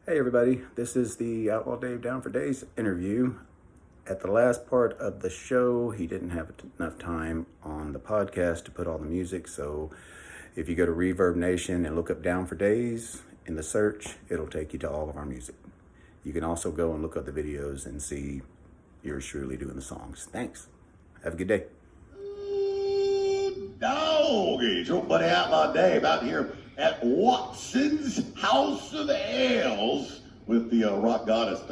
Hey everybody, this is the Outlaw Dave Down for Days interview. At the last part of the show, he didn't have enough time on the podcast to put all the music, so if you go to Reverb Nation and look up Down for Days in the search, it'll take you to all of our music. You can also go and look up the videos and see yours truly doing the songs. Thanks. Have a good day. Doggy, it's your buddy Outlaw Dave out here at Watson's House of Ales with the rock goddess.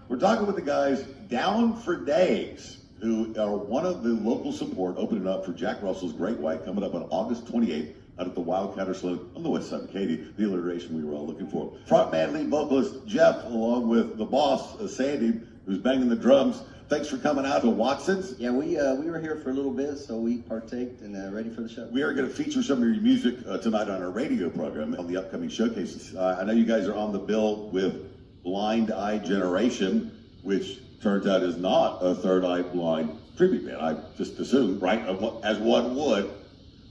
We're talking with the guys Down for Days, who are one of the local support, opening up for Jack Russell's Great White, coming up on August 28th out at the Wildcatter Saloon on the west side of Katy, the alliteration we were all looking for. Frontman, lead vocalist Jeff, along with the boss, Sandy, who's banging the drums. Thanks for coming out to Watson's. Yeah, we were here for a little bit, so we partaked and ready for the show. We are going to feature some of your music tonight on our radio program on the upcoming showcases. I know you guys are on the bill with Blind Eye Generation, which turns out is not a Third Eye Blind tribute band. I just assumed, right, as one would.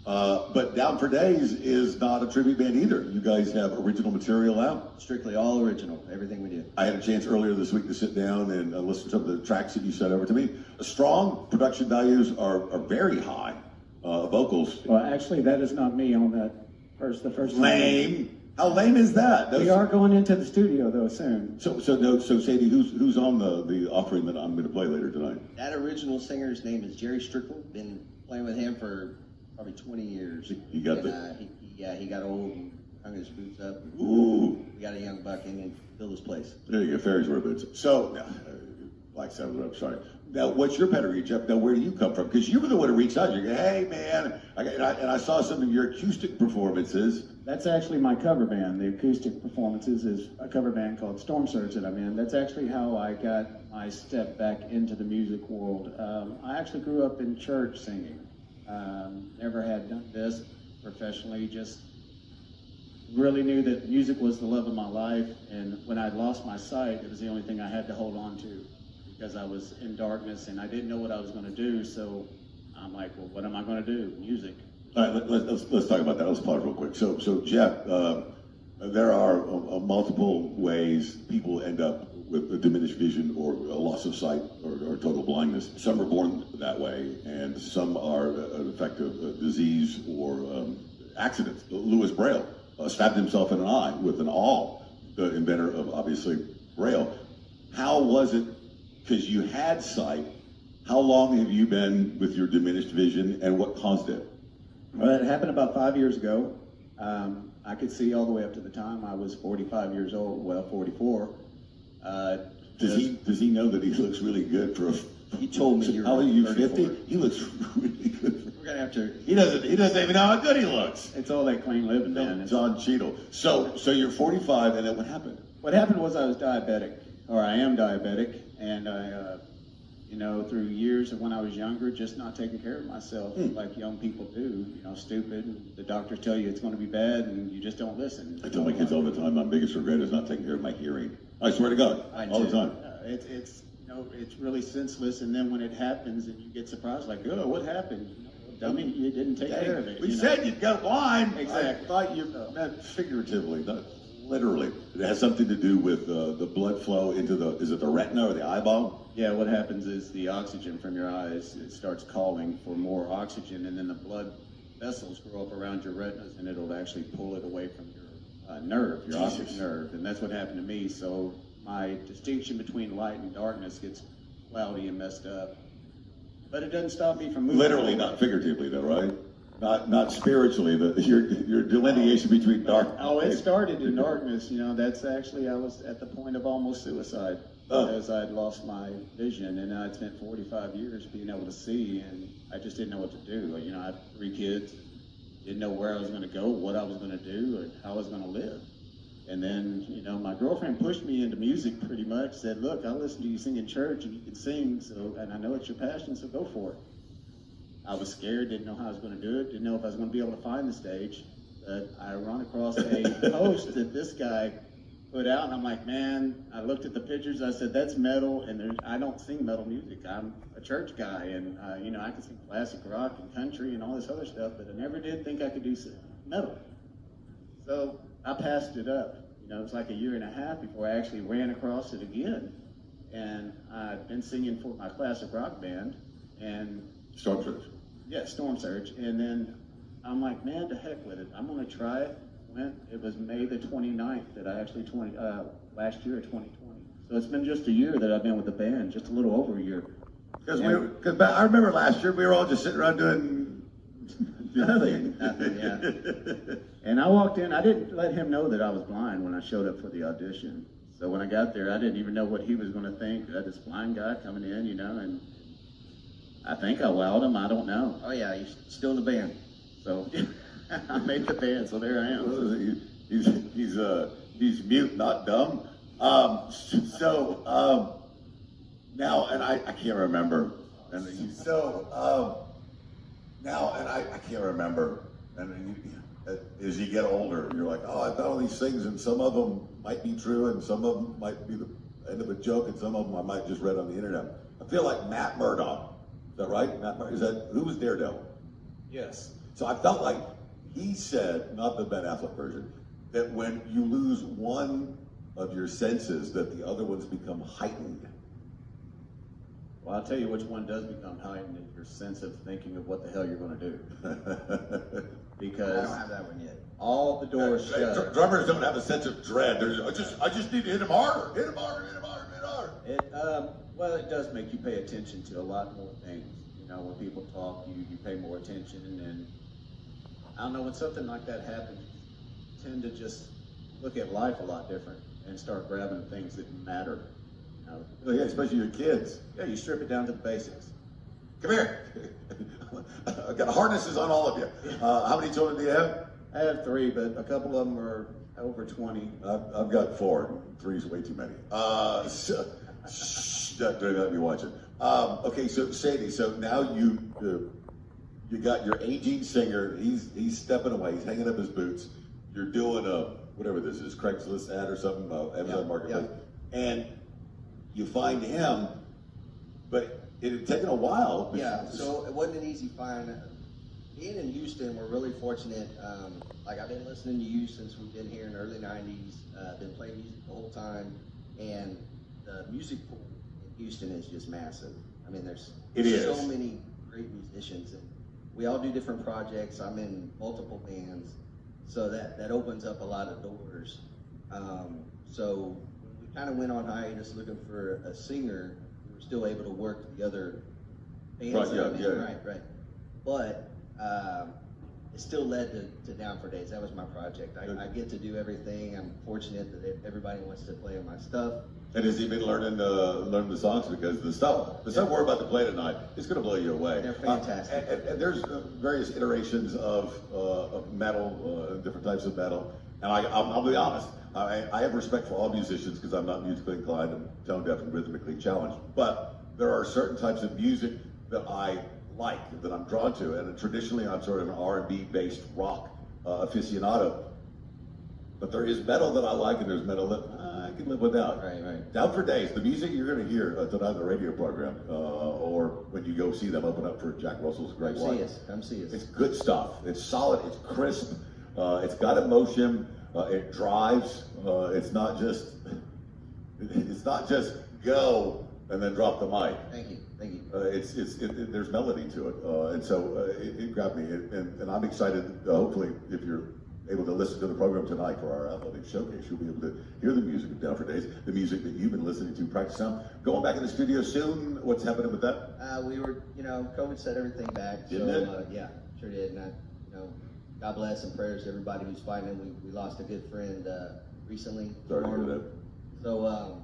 But Down for Days is not a tribute band either. You guys have original material out? Strictly all original, everything we did. I had a chance earlier this week to sit down and listen to some of the tracks that you sent over to me. Strong production values are very high. Vocals. Well, actually, that is not me on that the first. Lame. How lame is that? We are going into the studio though soon. So Sadie, who's on the offering that I'm going to play later tonight? That original singer's name is Jerry Strickle. Been playing with him for probably 20 years. He got he got old and hung his boots up. Ooh. We got a young buck in and filled his place. There you go, fairies wear boots. So, like Sabbath, I'm sorry. Now, what's your pedigree, Jeff? Now, where do you come from? Because you were the one who reached out. You go, hey, man. And I saw some of your acoustic performances. That's actually my cover band. The acoustic performances is a cover band called Storm Surge that I'm in. That's actually how I got my step back into the music world. I actually grew up in church singing. Never had done this professionally, just really knew that music was the love of my life, and when I lost my sight, it was the only thing I had to hold on to because I was in darkness and I didn't know what I was going to do, so I'm like, well, what am I going to do? Music. All right, let's talk about that. Let's pause real quick. So Jeff, there are multiple ways people end up with a diminished vision or a loss of sight or total blindness. Some are born that way, and some are an effect of disease or accidents. Louis Braille stabbed himself in an eye with an awl, the inventor of, obviously, Braille. How was it, because you had sight, how long have you been with your diminished vision, and what caused it? Well, it happened about 5 years ago. I could see all the way up to the time I was 45 years old, well, 44. Does he know that he looks really good for a... He told me how are you, 50? He looks really good. We're going to have to... He doesn't even know how good he looks. It's all that clean living, man. John Cheadle. So you're 45, and then what happened? What happened was I was diabetic, or I am diabetic, and I, through years of when I was younger, just not taking care of myself like young people do, stupid. And the doctors tell you it's going to be bad, and you just don't listen. I tell my kids all the time, my biggest regret is not taking care of my hearing. I swear to God, all the time. It's really senseless, and then when it happens, and you get surprised, like, oh, what happened? Dummy, you didn't take care of it. We said you'd go blind. Exactly. I thought you meant figuratively, not literally. It has something to do with the blood flow into is it the retina or the eyeball? Yeah, what happens is the oxygen from your eyes, it starts calling for more oxygen, and then the blood vessels grow up around your retinas, and it'll actually pull it away from your nerve, your optic nerve, and that's what happened to me. So my distinction between light and darkness gets cloudy and messed up. But it doesn't stop me from moving. Literally, not figuratively, though, right? Not spiritually. Your delineation between dark. Oh, it started in darkness. That's actually, I was at the point of almost suicide because I'd lost my vision, and I'd spent 45 years being able to see, and I just didn't know what to do. I had 3 kids, didn't know where I was going to go, what I was going to do, and how I was going to live. And then, my girlfriend pushed me into music pretty much, said, look, I listen to you sing in church and you can sing, and I know it's your passion, so go for it. I was scared, didn't know how I was going to do it, didn't know if I was going to be able to find the stage. But I run across a post that this guy put out, and I'm like, man, I looked at the pictures, I said, that's metal, and I don't sing metal music. I'm a church guy, and, I can sing classic rock and country and all this other stuff, but I never did think I could do metal. So I passed it up. You know, it was like a year and a half before I actually ran across it again. And I'd been singing for my classic rock band, and Storm Surge. yeah, Storm Surge. And then I'm like, man, to heck with it. I'm gonna try it. It was May the 29th that I actually last year, 2020. So it's been just a year that I've been with the band, just a little over a year. Because I remember last year we were all just sitting around doing nothing. Nothing, yeah. And I walked in. I didn't let him know that I was blind when I showed up for the audition. So when I got there, I didn't even know what he was going to think. This blind guy coming in, you know, and I think I wowed him. I don't know. Oh yeah, he's still in the band. So I made the band, so there I am. He's mute, not dumb. Now, and I can't remember. And I can't remember. And as you get older, you're like, oh, I've done all these things, and some of them might be true, and some of them might be the end of a joke, and some of them I might just read on the internet. I feel like Matt Murdock. Is that right? Who was Daredevil? Yes. So I felt like he said, not the Ben Affleck version, that when you lose one of your senses, that the other ones become heightened. Well, I'll tell you which one does become heightened is your sense of thinking of what the hell you're going to do. Because I don't have that one yet. all the doors shut. Drummers don't have a sense of dread. I just need to hit him harder. Hit him harder. Hit him harder. Hit him harder. Well, it does make you pay attention to a lot more things. You know, when people talk, you pay more attention, and I don't know, when something like that happens, you tend to just look at life a lot different and start grabbing things that matter. You know? Yeah, especially your kids. Yeah, you strip it down to the basics. Come here. I've got harnesses on all of you. How many children do you have? I have 3, but a couple of them are over 20. I've got 4. 3 is way too many. Don't let me watching. Okay, so Sadie, so now you got your aging singer. He's stepping away. He's hanging up his boots. You're doing whatever this is, Craigslist ad or something, Amazon Marketplace, and you find him, but it had taken a while. Yeah, so it wasn't an easy find. Being in Houston, we're really fortunate. Like I've been listening to you since we've been here in the early 90s, been playing music the whole time, and the music pool in Houston is just massive. I mean, there's so many great musicians, and we all do different projects. I'm in multiple bands, so that opens up a lot of doors. So we kind of went on hiatus looking for a singer. We were still able to work the other bands. Right. But it still led to Down for Days. That was my project. I get to do everything. I'm fortunate that everybody wants to play on my stuff. And has he been learning the songs? Because the stuff we're about to play tonight is going to blow you away. They're fantastic. And there's various iterations of metal, different types of metal. And I'll be honest, I have respect for all musicians because I'm not musically inclined and tone deaf and rhythmically challenged. But there are certain types of music that I like, that I'm drawn to. And traditionally, I'm sort of an R&B based rock aficionado. But there is metal that I like, and there's metal that I can live without. Right. Down for Days, the music you're going to hear tonight on the radio program, or when you go see them open up for Jack Russell's Great White. Come see us. It's good stuff. It's solid. It's crisp. It's got emotion. It drives. It's not just go and then drop the mic. Thank you. There's melody to it, and so it grabbed me, and I'm excited. Hopefully, if you're able to listen to the program tonight for our Outlaw Dave showcase, you'll be able to hear the music of Down for Days, the music that you've been listening to, practice on. Going back in the studio soon. What's happening with that? We were, COVID set everything back. Didn't it? Yeah, sure did. And God bless and prayers to everybody who's fighting. We lost a good friend recently. Sorry to hear that. So,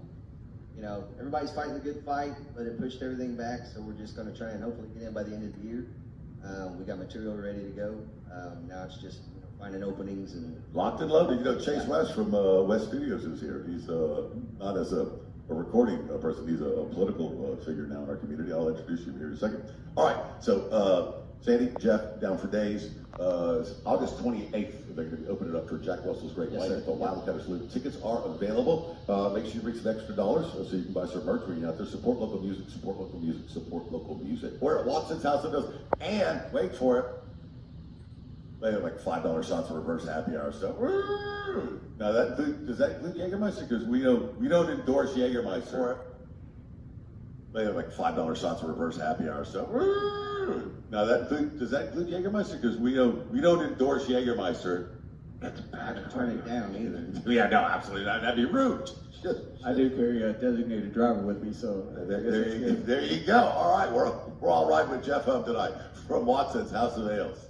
everybody's fighting a good fight, but it pushed everything back. So we're just going to try and hopefully get in by the end of the year. We got material ready to go. Now it's just finding openings and locked and loaded. Chase West from West Studios is here. He's not as a recording person. He's a political figure now in our community. I'll introduce you here in a second. All right. So Sandy, Jeff, Down for Days. August 28th, they're going to be opening it up for Jack Russell's Great White at the Wildcat Salute. Tickets are available. Make sure you bring some extra dollars so you can buy some merch when you're out there. Support local music, support local music, support local music. We're at Watson's House of Mills. And wait for it. They have like $5 shots for reverse happy hour stuff. Now does that include Jägermeister? Because we don't endorse Jägermeister. They have like $5 shots for reverse happy hour stuff. Now does that include Jägermeister? Because we don't endorse Jägermeister. That's bad. Not turn it down either. Yeah, no, absolutely not. That'd be rude. I do carry a designated driver with me, so There you go. All right, we're all right with Jeff Hub tonight from Watson's House of Ales.